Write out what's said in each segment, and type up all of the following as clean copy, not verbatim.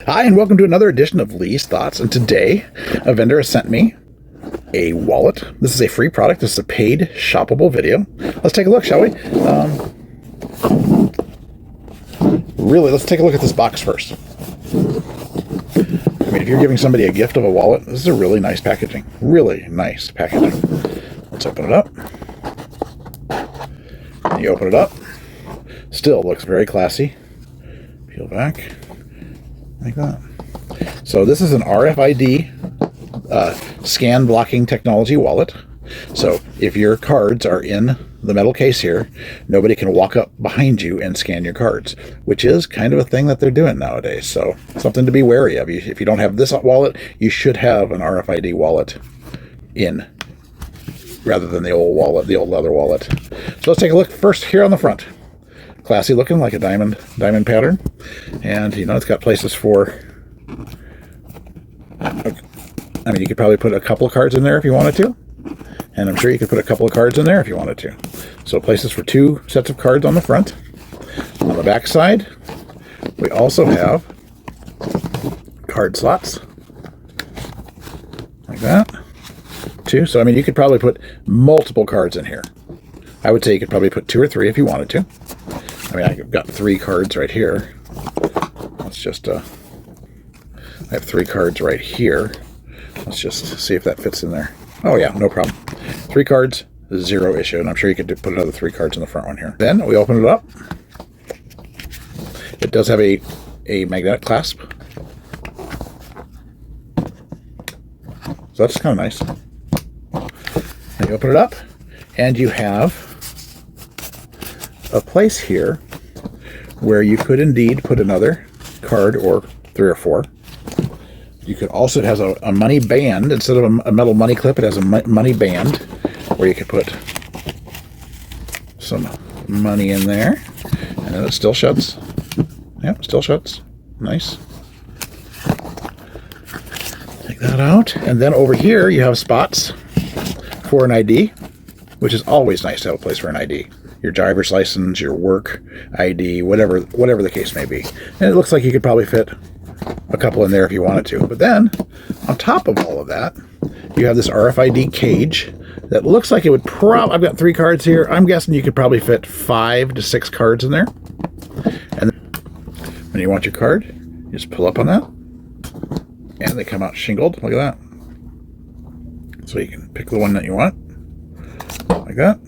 Hi, and welcome to another edition of Lee's Thoughts. And today, a vendor has sent me a wallet. This is a free product. This is a paid shoppable video. Let's take a look, shall we? Really, let's take a look at this box first. I mean, if you're giving somebody a gift of a wallet, this is a really nice packaging. Really nice packaging. Let's open it up. And you open it up. Still looks very classy. Peel back. Like that. So this is an RFID scan blocking technology wallet. So if your cards are in the metal case here, nobody can walk up behind you and scan your cards, which is kind of a thing that they're doing nowadays. So something to be wary of. If you don't have this wallet, you should have an RFID wallet in rather than the old wallet, the old leather wallet. So let's take a look first here on the front. Classy looking, like a diamond pattern, and you know it's got places for. I mean, you could probably put a couple of cards in there if you wanted to, and I'm sure you could put a couple of cards in there if you wanted to. So places for 2 sets of cards on the front. On the back side, we also have card slots like that too. So I mean, you could probably put multiple cards in here. I would say you could probably put 2 or 3 if you wanted to. I mean, I've got 3 cards right here. Let's just, I have 3 cards right here. Let's just see if that fits in there. Oh yeah, no problem. 3 cards, 0 issue. And I'm sure you could put another 3 cards in the front one here. Then we open it up. It does have a magnetic clasp. So that's kind of nice. And you open it up, and you have a place here where you could indeed put another card or 3 or 4. You could also, it has a money band. Instead of a metal money clip, it has a money band where you could put some money in there, and then it still shuts. Yep, still shuts. Nice. Take that out, and then over here you have spots for an ID, which is always nice to have a place for an ID. Your driver's license, your work ID, whatever the case may be. And it looks like you could probably fit a couple in there if you wanted to. But then, on top of all of that, you have this RFID cage that looks like it would I've got 3 cards here. I'm guessing you could probably fit 5 to 6 cards in there. And when you want your card, you just pull up on that, and they come out shingled. Look at that. So you can pick the one that you want, like that.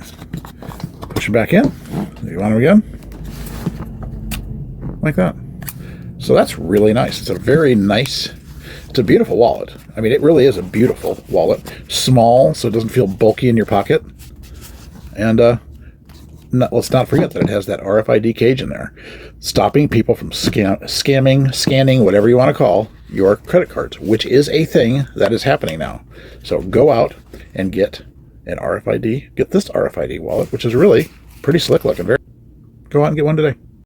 Push them back in. If you want them again, like that. So that's really nice. It's a very nice, it's a beautiful wallet. I mean, it really is a beautiful wallet. Small, so it doesn't feel bulky in your pocket. And let's not forget that it has that RFID cage in there, stopping people from scanning, whatever you want to call your credit cards, which is a thing that is happening now. So go out and get an RFID, get this RFID wallet, which is really pretty slick looking. Go out and get one today.